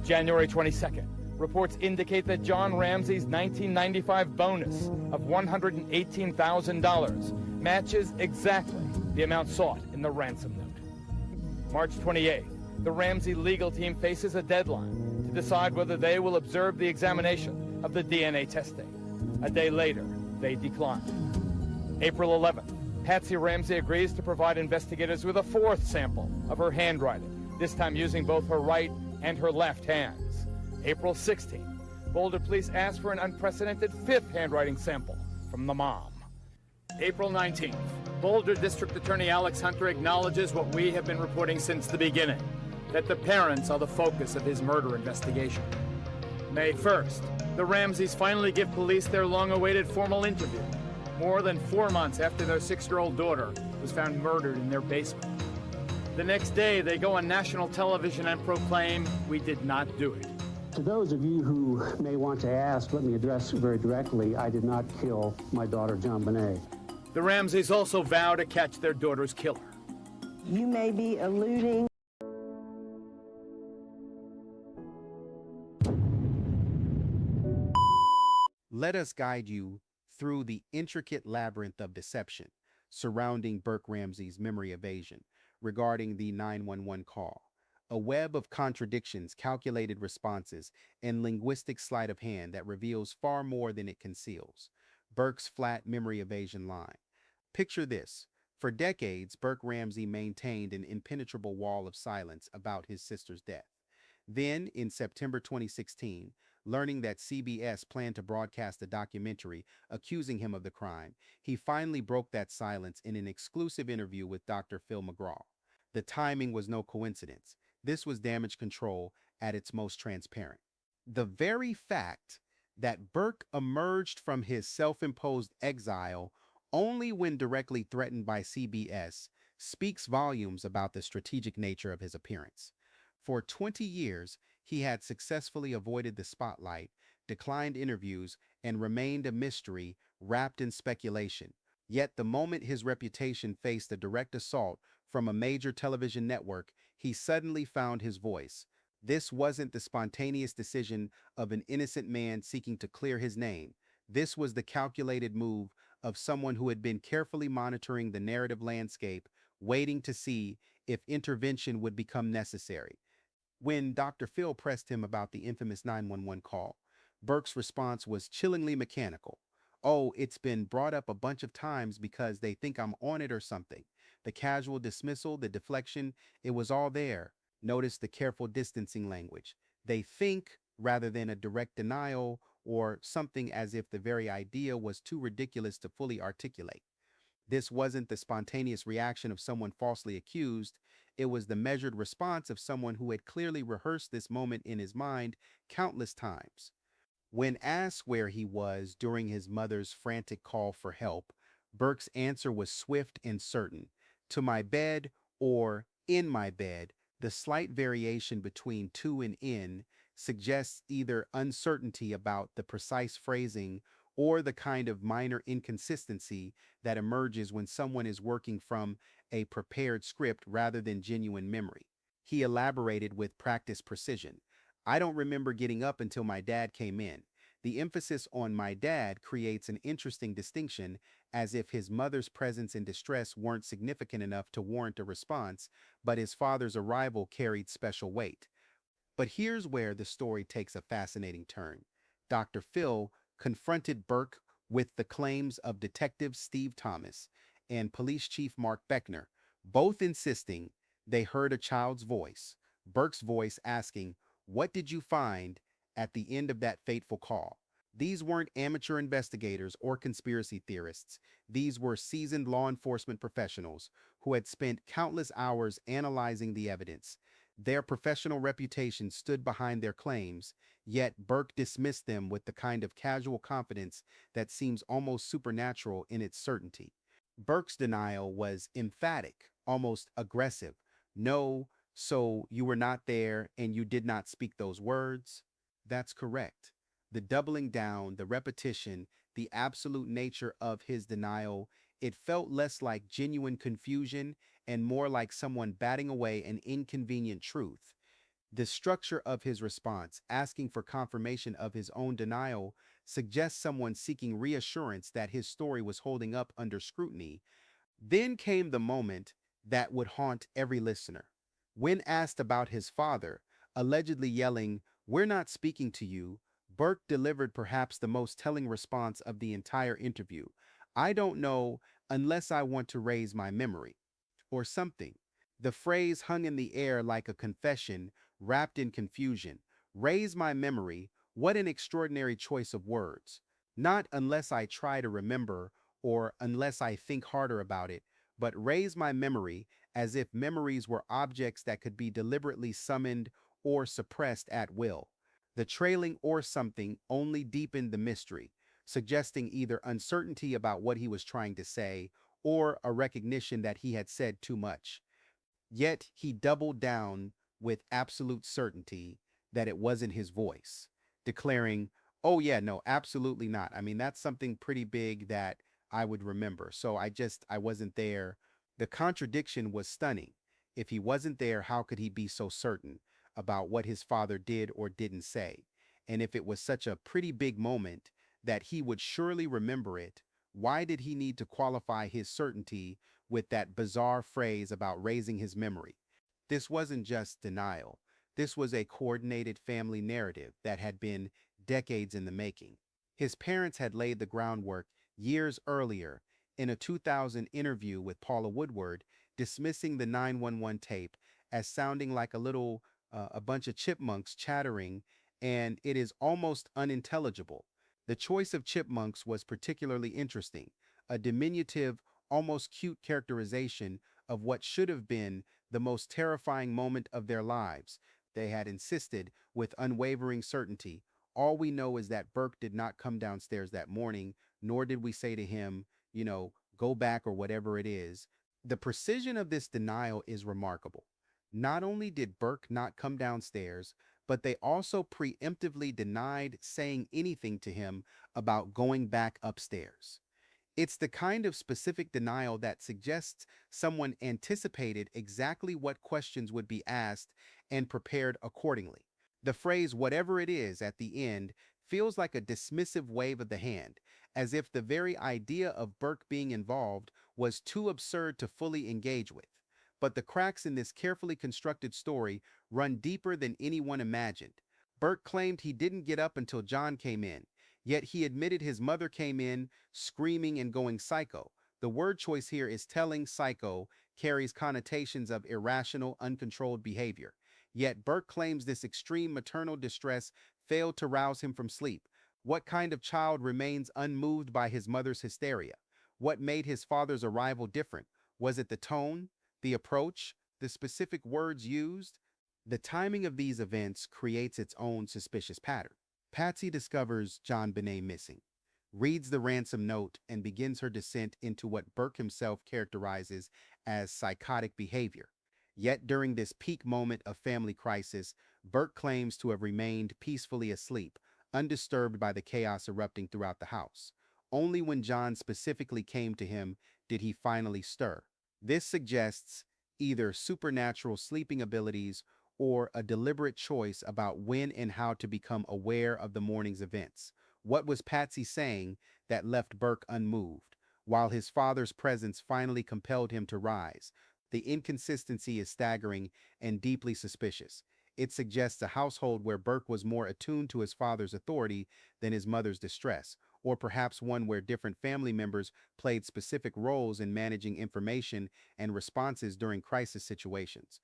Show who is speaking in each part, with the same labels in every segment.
Speaker 1: January 22nd. Reports indicate that John Ramsey's 1995 bonus of $118,000 matches exactly the amount sought in the ransom note. March 28th. The Ramsey legal team faces a deadline to decide whether they will observe the examination of the DNA testing. A day later, they declined. April 11th. Patsy Ramsey agrees to provide investigators with a fourth sample of her handwriting, this time using both her right and her left hands. April 16th. Boulder police ask for an unprecedented fifth handwriting sample from the mom. April 19th. Boulder District Attorney Alex Hunter acknowledges what we have been reporting since the beginning, that the parents are the focus of his murder investigation. May 1st. The Ramseys finally give police their long-awaited formal interview, more than 4 months after their 6-year-old daughter was found murdered in their basement. The next day, they go on national television and proclaim, "We did not do it."
Speaker 2: To those of you who may want to ask, let me address very directly, I did not kill my daughter, JonBenet.
Speaker 1: The Ramseys also vow to catch their daughter's killer.
Speaker 3: You may be alluding.
Speaker 4: Let us guide you through the intricate labyrinth of deception surrounding Burke Ramsey's memory evasion regarding the 911 call. A web of contradictions, calculated responses, and linguistic sleight of hand that reveals far more than it conceals. Burke's flat memory evasion line. Picture this. For decades, Burke Ramsey maintained an impenetrable wall of silence about his sister's death. Then, in September 2016, learning that CBS planned to broadcast a documentary accusing him of the crime, he finally broke that silence in an exclusive interview with Dr. Phil McGraw. The timing was no coincidence. This was damage control at its most transparent. The very fact that Burke emerged from his self-imposed exile only when directly threatened by CBS speaks volumes about the strategic nature of his appearance. For 20 years, he had successfully avoided the spotlight, declined interviews, and remained a mystery wrapped in speculation. Yet the moment his reputation faced a direct assault from a major television network, he suddenly found his voice. This wasn't the spontaneous decision of an innocent man seeking to clear his name. This was the calculated move of someone who had been carefully monitoring the narrative landscape, waiting to see if intervention would become necessary. When Dr. Phil pressed him about the infamous 911 call, Burke's response was chillingly mechanical. "Oh, it's been brought up a bunch of times because they think I'm on it or something." The casual dismissal, the deflection, it was all there. Notice the careful distancing language. They think rather than a direct denial or something as if the very idea was too ridiculous to fully articulate. This wasn't the spontaneous reaction of someone falsely accused. It was the measured response of someone who had clearly rehearsed this moment in his mind countless times. When asked where he was during his mother's frantic call for help, Burke's answer was swift and certain. "To my bed" or "in my bed." The slight variation between "to" and "in" suggests either uncertainty about the precise phrasing or the kind of minor inconsistency that emerges when someone is working from a prepared script rather than genuine memory. He elaborated with practiced precision. "I don't remember getting up until my dad came in." The emphasis on "my dad" creates an interesting distinction, as if his mother's presence and distress weren't significant enough to warrant a response, but his father's arrival carried special weight. But here's where the story takes a fascinating turn. Dr. Phil confronted Burke with the claims of Detective Steve Thomas and Police Chief Mark Beckner, both insisting they heard a child's voice, Burke's voice, asking, "What did you find at the end of that fateful call?" These weren't amateur investigators or conspiracy theorists. These were seasoned law enforcement professionals who had spent countless hours analyzing the evidence. Their professional reputation stood behind their claims, yet Burke dismissed them with the kind of casual confidence that seems almost supernatural in its certainty. Burke's denial was emphatic, almost aggressive. "No, so you were not there and you did not speak those words?" That's correct. The doubling down, the repetition, the absolute nature of his denial, it felt less like genuine confusion and more like someone batting away an inconvenient truth. The structure of his response, asking for confirmation of his own denial, suggests someone seeking reassurance that his story was holding up under scrutiny. Then came the moment that would haunt every listener. When asked about his father, allegedly yelling, "We're not speaking to you," Burke delivered perhaps the most telling response of the entire interview. "I don't know unless I want to raise my memory," or something. The phrase hung in the air like a confession wrapped in confusion. Raise my memory, what an extraordinary choice of words. Not unless I try to remember or unless I think harder about it, but raise my memory as if memories were objects that could be deliberately summoned or suppressed at will. The trailing "or something" only deepened the mystery, suggesting either uncertainty about what he was trying to say or a recognition that he had said too much. Yet he doubled down with absolute certainty that it wasn't his voice, declaring, "Oh, yeah, no, absolutely not. I mean, that's something pretty big that I would remember. So I wasn't there." The contradiction was stunning. If he wasn't there, how could he be so certain about what his father did or didn't say? And if it was such a pretty big moment that he would surely remember it, why did he need to qualify his certainty with that bizarre phrase about raising his memory? This wasn't just denial. This was a coordinated family narrative that had been decades in the making. His parents had laid the groundwork years earlier in a 2000 interview with Paula Woodward, dismissing the 911 tape as sounding like a bunch of chipmunks chattering, and it is almost unintelligible. The choice of chipmunks was particularly interesting, a diminutive, almost cute characterization of what should have been the most terrifying moment of their lives. They had insisted with unwavering certainty, "All we know is that Burke did not come downstairs that morning, nor did we say to him, go back," or whatever it is. The precision of this denial is remarkable. Not only did Burke not come downstairs, but they also preemptively denied saying anything to him about going back upstairs. It's the kind of specific denial that suggests someone anticipated exactly what questions would be asked and prepared accordingly. The phrase "whatever it is" at the end feels like a dismissive wave of the hand, as if the very idea of Burke being involved was too absurd to fully engage with. But the cracks in this carefully constructed story run deeper than anyone imagined. Burke claimed he didn't get up until John came in, yet he admitted his mother came in screaming and going psycho. The word choice here is telling. Psycho carries connotations of irrational, uncontrolled behavior. Yet Burke claims this extreme maternal distress failed to rouse him from sleep. What kind of child remains unmoved by his mother's hysteria? What made his father's arrival different? Was it the tone, the approach, the specific words used? The timing of these events creates its own suspicious pattern. Patsy discovers JonBenet missing, reads the ransom note, and begins her descent into what Burke himself characterizes as psychotic behavior. Yet during this peak moment of family crisis, Burke claims to have remained peacefully asleep, undisturbed by the chaos erupting throughout the house. Only when John specifically came to him did he finally stir. This suggests either supernatural sleeping abilities or a deliberate choice about when and how to become aware of the morning's events. What was Patsy saying that left Burke unmoved, while his father's presence finally compelled him to rise? The inconsistency is staggering and deeply suspicious. It suggests a household where Burke was more attuned to his father's authority than his mother's distress, or perhaps one where different family members played specific roles in managing information and responses during crisis situations.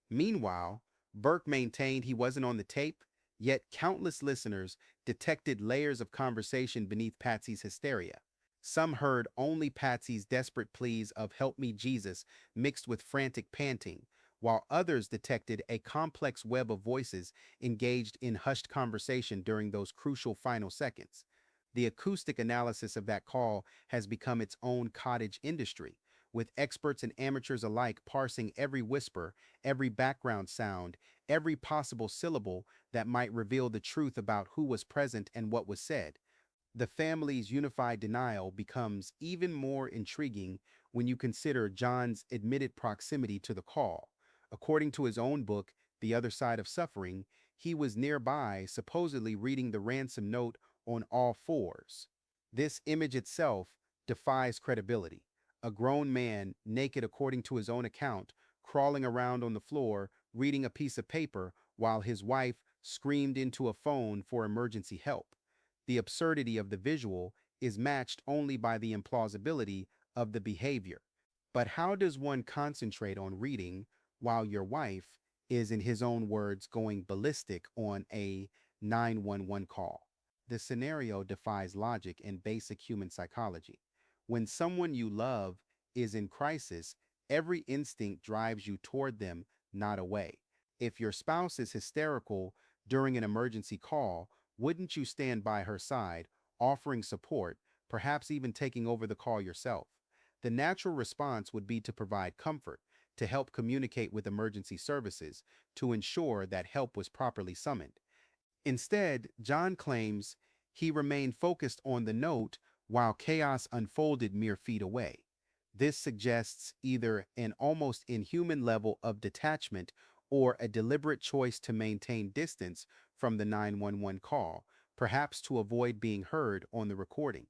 Speaker 4: Meanwhile, Burke maintained he wasn't on the tape, yet countless listeners detected layers of conversation beneath Patsy's hysteria. Some heard only Patsy's desperate pleas of "help me, Jesus," mixed with frantic panting, while others detected a complex web of voices engaged in hushed conversation during those crucial final seconds. The acoustic analysis of that call has become its own cottage industry, with experts and amateurs alike parsing every whisper, every background sound, every possible syllable that might reveal the truth about who was present and what was said. The family's unified denial becomes even more intriguing when you consider John's admitted proximity to the call. According to his own book, the other side of suffering, he was nearby, supposedly reading the ransom note on all fours. This image itself defies credibility. A grown man, naked according to his own account, crawling around on the floor, reading a piece of paper while his wife screamed into a phone for emergency help. The absurdity of the visual is matched only by the implausibility of the behavior. But how does one concentrate on reading while your wife is, in his own words, going ballistic on a 911 call? The scenario defies logic and basic human psychology. When someone you love is in crisis, every instinct drives you toward them, not away. If your spouse is hysterical during an emergency call, wouldn't you stand by her side, offering support, perhaps even taking over the call yourself? The natural response would be to provide comfort, to help communicate with emergency services, to ensure that help was properly summoned. Instead, John claims he remained focused on the note while chaos unfolded mere feet away. This suggests either an almost inhuman level of detachment or a deliberate choice to maintain distance from the 911 call, perhaps to avoid being heard on the recording.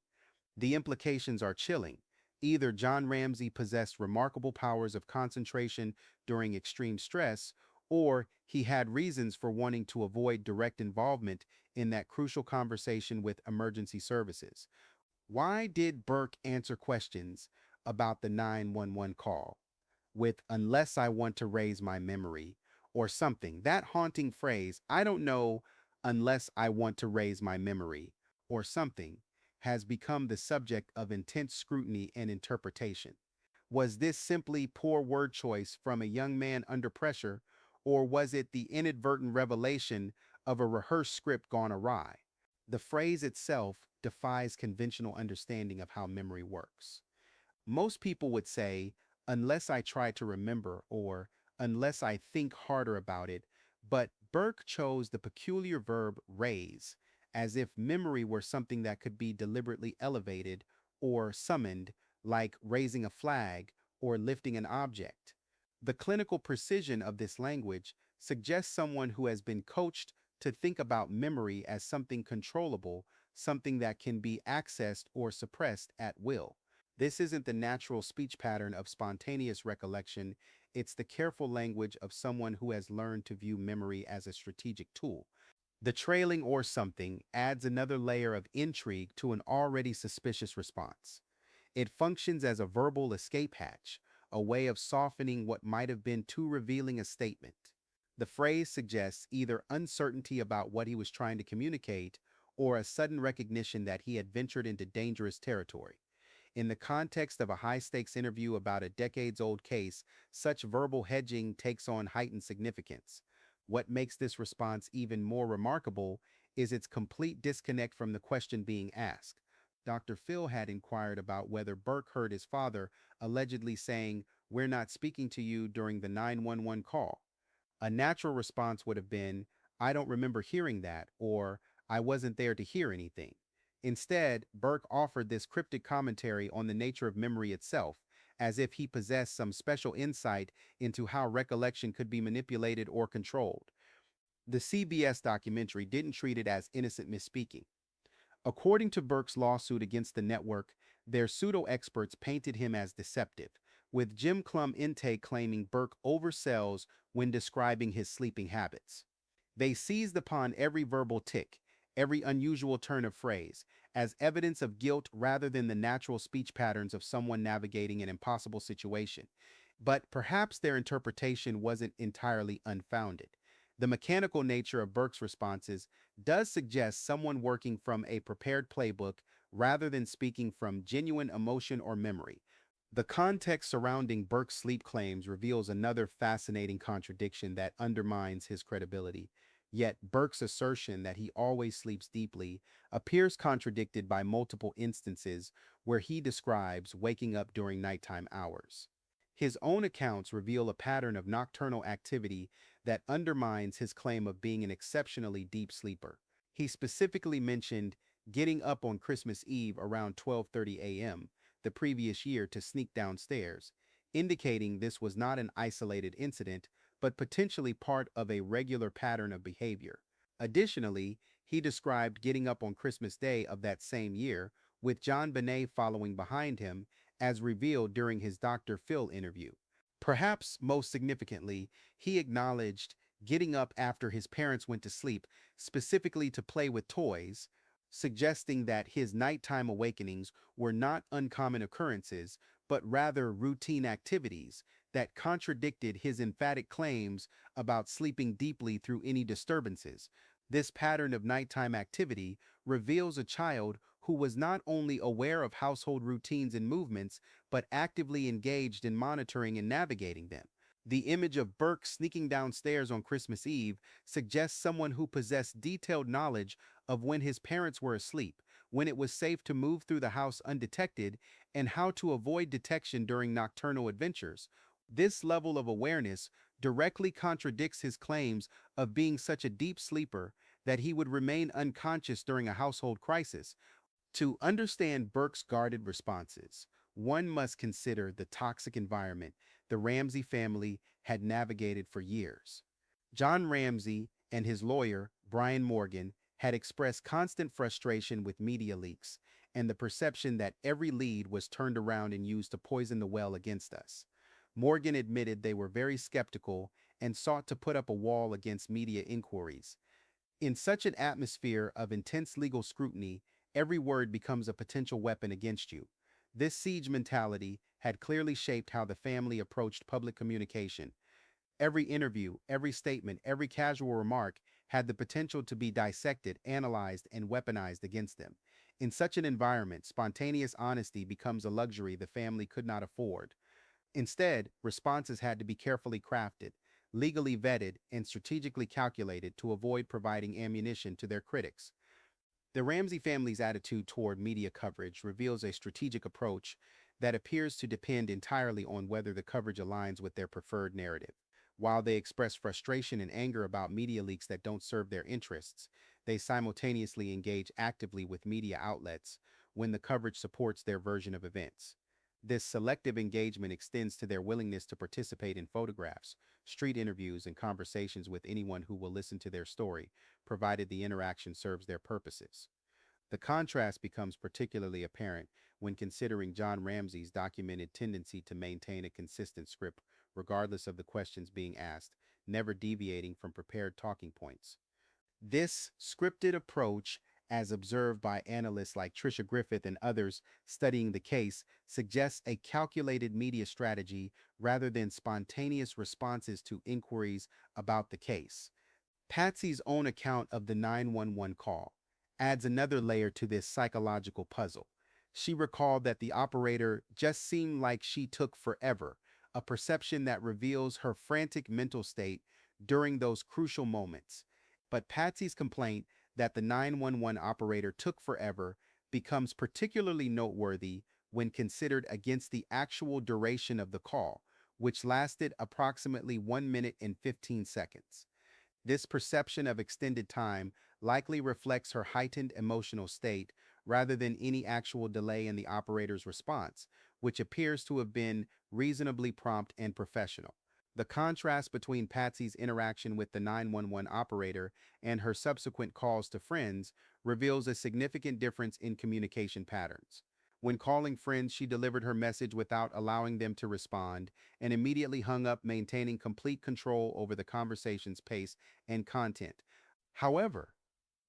Speaker 4: The implications are chilling. Either John Ramsey possessed remarkable powers of concentration during extreme stress, or he had reasons for wanting to avoid direct involvement in that crucial conversation with emergency services. Why did Burke answer questions about the 911 call with "unless I want to raise my memory" or something? That haunting phrase, "I don't know unless I want to raise my memory" or something, has become the subject of intense scrutiny and interpretation. Was this simply poor word choice from a young man under pressure, or was it the inadvertent revelation of a rehearsed script gone awry? The phrase itself defies conventional understanding of how memory works. Most people would say, "unless I try to remember," or "unless I think harder about it," but Burke chose the peculiar verb raise, as if memory were something that could be deliberately elevated or summoned, like raising a flag or lifting an object. The clinical precision of this language suggests someone who has been coached to think about memory as something controllable, something that can be accessed or suppressed at will. This isn't the natural speech pattern of spontaneous recollection, it's the careful language of someone who has learned to view memory as a strategic tool. The trailing "or something" adds another layer of intrigue to an already suspicious response. It functions as a verbal escape hatch, a way of softening what might have been too revealing a statement. The phrase suggests either uncertainty about what he was trying to communicate or a sudden recognition that he had ventured into dangerous territory. In the context of a high-stakes interview about a decades-old case, such verbal hedging takes on heightened significance. What makes this response even more remarkable is its complete disconnect from the question being asked. Dr. Phil had inquired about whether Burke heard his father allegedly saying, "We're not speaking to you," during the 911 call. A natural response would have been, "I don't remember hearing that," or "I wasn't there to hear anything." Instead, Burke offered this cryptic commentary on the nature of memory itself, as if he possessed some special insight into how recollection could be manipulated or controlled. The CBS documentary didn't treat it as innocent misspeaking. According to Burke's lawsuit against the network, their pseudo-experts painted him as deceptive, with Jim Clum Intake claiming Burke oversells when describing his sleeping habits. They seized upon every verbal tick, every unusual turn of phrase, as evidence of guilt rather than the natural speech patterns of someone navigating an impossible situation. But perhaps their interpretation wasn't entirely unfounded. The mechanical nature of Burke's responses does suggest someone working from a prepared playbook rather than speaking from genuine emotion or memory. The context surrounding Burke's sleep claims reveals another fascinating contradiction that undermines his credibility. Yet Burke's assertion that he always sleeps deeply appears contradicted by multiple instances where he describes waking up during nighttime hours. His own accounts reveal a pattern of nocturnal activity that undermines his claim of being an exceptionally deep sleeper. He specifically mentioned getting up on Christmas Eve around 12:30 a.m. the previous year to sneak downstairs, indicating this was not an isolated incident, but potentially part of a regular pattern of behavior. Additionally, he described getting up on Christmas Day of that same year, with JonBenet following behind him, as revealed during his Dr. Phil interview. Perhaps most significantly, he acknowledged getting up after his parents went to sleep, specifically to play with toys, suggesting that his nighttime awakenings were not uncommon occurrences, but rather routine activities that contradicted his emphatic claims about sleeping deeply through any disturbances. This pattern of nighttime activity reveals a child who was not only aware of household routines and movements, but actively engaged in monitoring and navigating them. The image of Burke sneaking downstairs on Christmas Eve suggests someone who possessed detailed knowledge of when his parents were asleep, when it was safe to move through the house undetected, and how to avoid detection during nocturnal adventures. This level of awareness directly contradicts his claims of being such a deep sleeper that he would remain unconscious during a household crisis. To understand Burke's guarded responses, one must consider the toxic environment the Ramsey family had navigated for years. John Ramsey and his lawyer, Brian Morgan, had expressed constant frustration with media leaks and the perception that every lead was turned around and used to poison the well against us. Morgan admitted they were very skeptical and sought to put up a wall against media inquiries. In such an atmosphere of intense legal scrutiny, every word becomes a potential weapon against you. This siege mentality had clearly shaped how the family approached public communication. Every interview, every statement, every casual remark had the potential to be dissected, analyzed, and weaponized against them. In such an environment, spontaneous honesty becomes a luxury the family could not afford. Instead, responses had to be carefully crafted, legally vetted, and strategically calculated to avoid providing ammunition to their critics. The Ramsey family's attitude toward media coverage reveals a strategic approach that appears to depend entirely on whether the coverage aligns with their preferred narrative. While they express frustration and anger about media leaks that don't serve their interests, they simultaneously engage actively with media outlets when the coverage supports their version of events. This selective engagement extends to their willingness to participate in photographs, street interviews, and conversations with anyone who will listen to their story, provided the interaction serves their purposes. The contrast becomes particularly apparent when considering John Ramsey's documented tendency to maintain a consistent script regardless of the questions being asked, never deviating from prepared talking points. This scripted approach, as observed by analysts like Tricia Griffith and others studying the case, suggests a calculated media strategy rather than spontaneous responses to inquiries about the case. Patsy's own account of the 911 call adds another layer to this psychological puzzle. She recalled that the operator just seemed like she took forever, a perception that reveals her frantic mental state during those crucial moments. But Patsy's complaint that the 911 operator took forever becomes particularly noteworthy when considered against the actual duration of the call, which lasted approximately 1 minute and 15 seconds. This perception of extended time likely reflects her heightened emotional state rather than any actual delay in the operator's response, which appears to have been reasonably prompt and professional. The contrast between Patsy's interaction with the 911 operator and her subsequent calls to friends reveals a significant difference in communication patterns. When calling friends, she delivered her message without allowing them to respond and immediately hung up, maintaining complete control over the conversation's pace and content. However,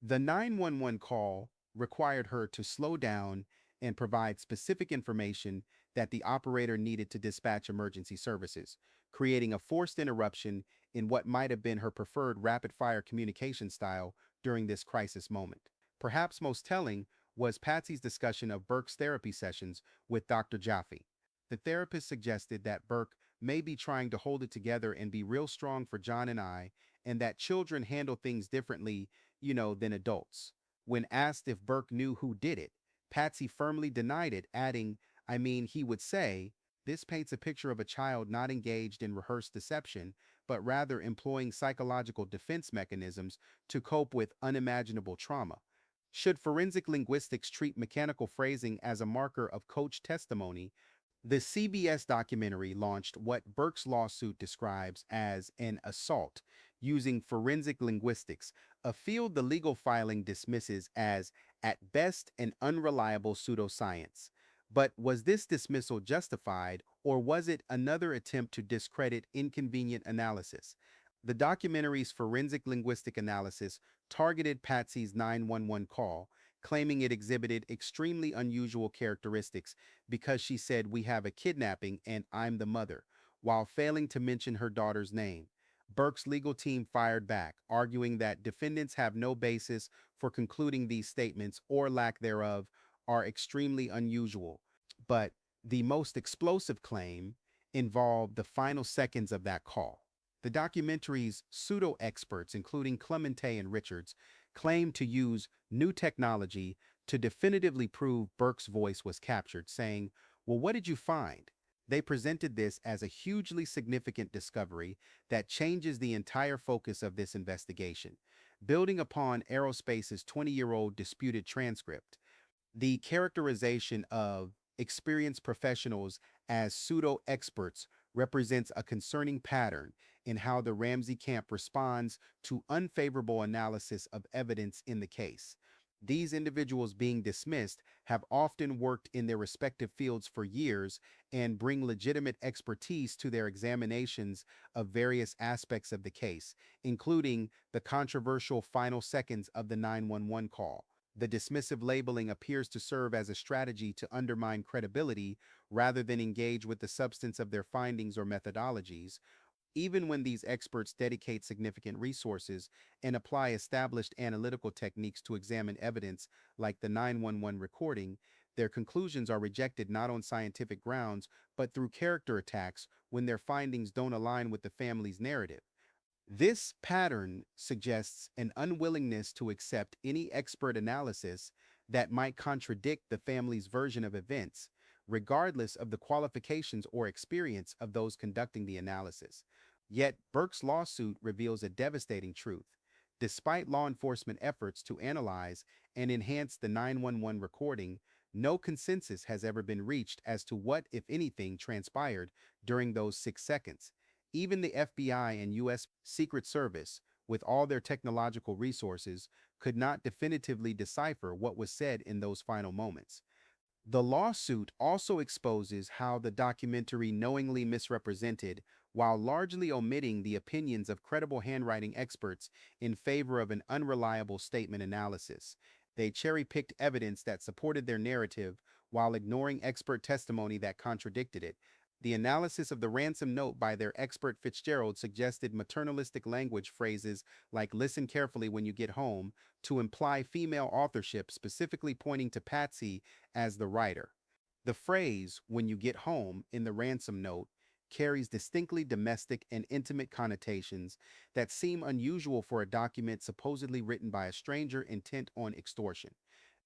Speaker 4: the 911 call required her to slow down and provide specific information that the operator needed to dispatch emergency services, creating a forced interruption in what might have been her preferred rapid-fire communication style during this crisis moment. Perhaps most telling was Patsy's discussion of Burke's therapy sessions with Dr. Jaffe. The therapist suggested that Burke may be trying to hold it together and be real strong for John and I, and that children handle things differently, than adults. When asked if Burke knew who did it, Patsy firmly denied it, adding, he would say, this paints a picture of a child not engaged in rehearsed deception, but rather employing psychological defense mechanisms to cope with unimaginable trauma. Should forensic linguistics treat mechanical phrasing as a marker of coach testimony, The CBS documentary launched what Burke's lawsuit describes as an assault using forensic linguistics, a field the legal filing dismisses as, at best, an unreliable pseudoscience. But was this dismissal justified, or was it another attempt to discredit inconvenient analysis? The documentary's forensic linguistic analysis targeted Patsy's 911 call, claiming it exhibited extremely unusual characteristics because she said, "We have a kidnapping and I'm the mother," while failing to mention her daughter's name. Burke's legal team fired back, arguing that defendants have no basis for concluding these statements or lack thereof are extremely unusual. But the most explosive claim involved the final seconds of that call. The documentary's pseudo-experts, including Clemente and Richards, claimed to use new technology to definitively prove Burke's voice was captured, saying, "Well, what did you find?" They presented this as a hugely significant discovery that changes the entire focus of this investigation. Building upon Aerospace's 20-year-old disputed transcript, the characterization of experienced professionals as pseudo-experts represents a concerning pattern in how the Ramsey camp responds to unfavorable analysis of evidence in the case. These individuals being dismissed have often worked in their respective fields for years and bring legitimate expertise to their examinations of various aspects of the case, including the controversial final seconds of the 911 call. The dismissive labeling appears to serve as a strategy to undermine credibility rather than engage with the substance of their findings or methodologies. Even when these experts dedicate significant resources and apply established analytical techniques to examine evidence like the 911 recording, their conclusions are rejected not on scientific grounds, but through character attacks when their findings don't align with the family's narrative. This pattern suggests an unwillingness to accept any expert analysis that might contradict the family's version of events, regardless of the qualifications or experience of those conducting the analysis. Yet, Burke's lawsuit reveals a devastating truth. Despite law enforcement efforts to analyze and enhance the 911 recording, no consensus has ever been reached as to what, if anything, transpired during those 6 seconds. Even the FBI and U.S. Secret Service, with all their technological resources, could not definitively decipher what was said in those final moments. The lawsuit also exposes how the documentary knowingly misrepresented while largely omitting the opinions of credible handwriting experts in favor of an unreliable statement analysis. They cherry-picked evidence that supported their narrative while ignoring expert testimony that contradicted it. The analysis of the ransom note by their expert Fitzgerald suggested maternalistic language phrases like "listen carefully when you get home" to imply female authorship, specifically pointing to Patsy as the writer. The phrase "when you get home" in the ransom note carries distinctly domestic and intimate connotations that seem unusual for a document supposedly written by a stranger intent on extortion.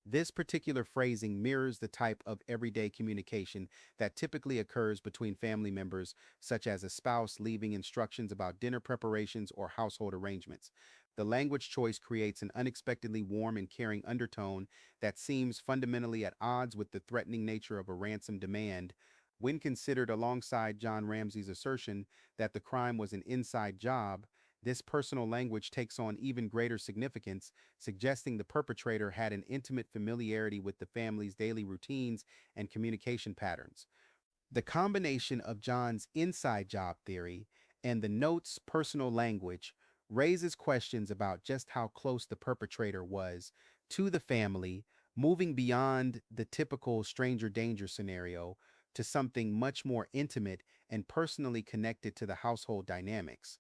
Speaker 4: This particular phrasing mirrors the type of everyday communication that typically occurs between family members, such as a spouse leaving instructions about dinner preparations or household arrangements. The language choice creates an unexpectedly warm and caring undertone that seems fundamentally at odds with the threatening nature of a ransom demand. When considered alongside John Ramsey's assertion that the crime was an inside job, this personal language takes on even greater significance, suggesting the perpetrator had an intimate familiarity with the family's daily routines and communication patterns. The combination of John's inside job theory and the note's personal language raises questions about just how close the perpetrator was to the family, moving beyond the typical stranger danger scenario to something much more intimate and personally connected to the household dynamics.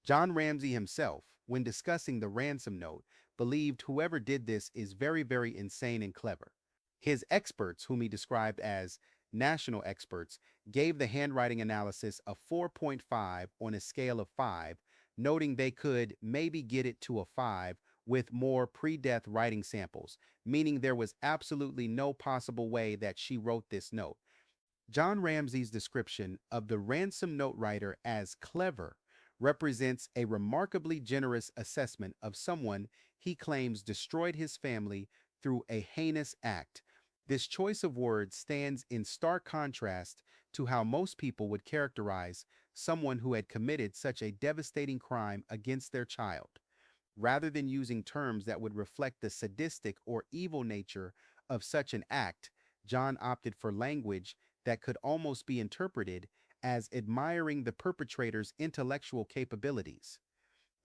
Speaker 4: John Ramsey himself, when discussing the ransom note, believed whoever did this is very, very insane and clever. His experts, whom he described as national experts, gave the handwriting analysis a 4.5 on a scale of 5, noting they could maybe get it to a 5 with more pre-death writing samples, meaning there was absolutely no possible way that she wrote this note. John Ramsey's description of the ransom note writer as clever represents a remarkably generous assessment of someone he claims destroyed his family through a heinous act. This choice of words stands in stark contrast to how most people would characterize someone who had committed such a devastating crime against their child. Rather than using terms that would reflect the sadistic or evil nature of such an act, John opted for language that could almost be interpreted as admiring the perpetrator's intellectual capabilities.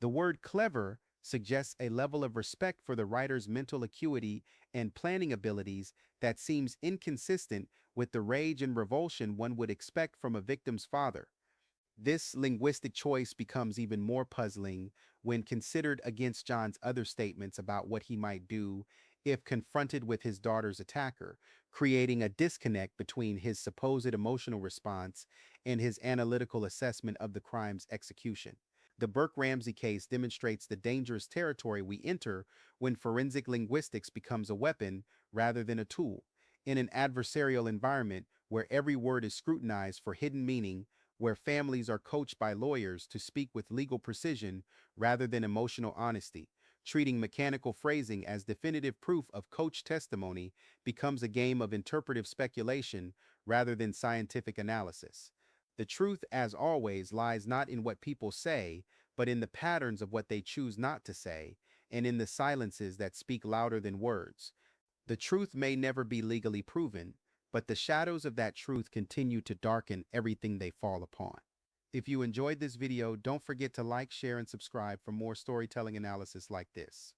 Speaker 4: The word clever suggests a level of respect for the writer's mental acuity and planning abilities that seems inconsistent with the rage and revulsion one would expect from a victim's father. This linguistic choice becomes even more puzzling when considered against John's other statements about what he might do if confronted with his daughter's attacker, creating a disconnect between his supposed emotional response and his analytical assessment of the crime's execution. The Burke Ramsey case demonstrates the dangerous territory we enter when forensic linguistics becomes a weapon rather than a tool. In an adversarial environment where every word is scrutinized for hidden meaning, where families are coached by lawyers to speak with legal precision rather than emotional honesty, treating mechanical phrasing as definitive proof of coach testimony becomes a game of interpretive speculation rather than scientific analysis. The truth, as always, lies not in what people say, but in the patterns of what they choose not to say, and in the silences that speak louder than words. The truth may never be legally proven, but the shadows of that truth continue to darken everything they fall upon. If you enjoyed this video, don't forget to like, share, and subscribe for more storytelling analysis like this.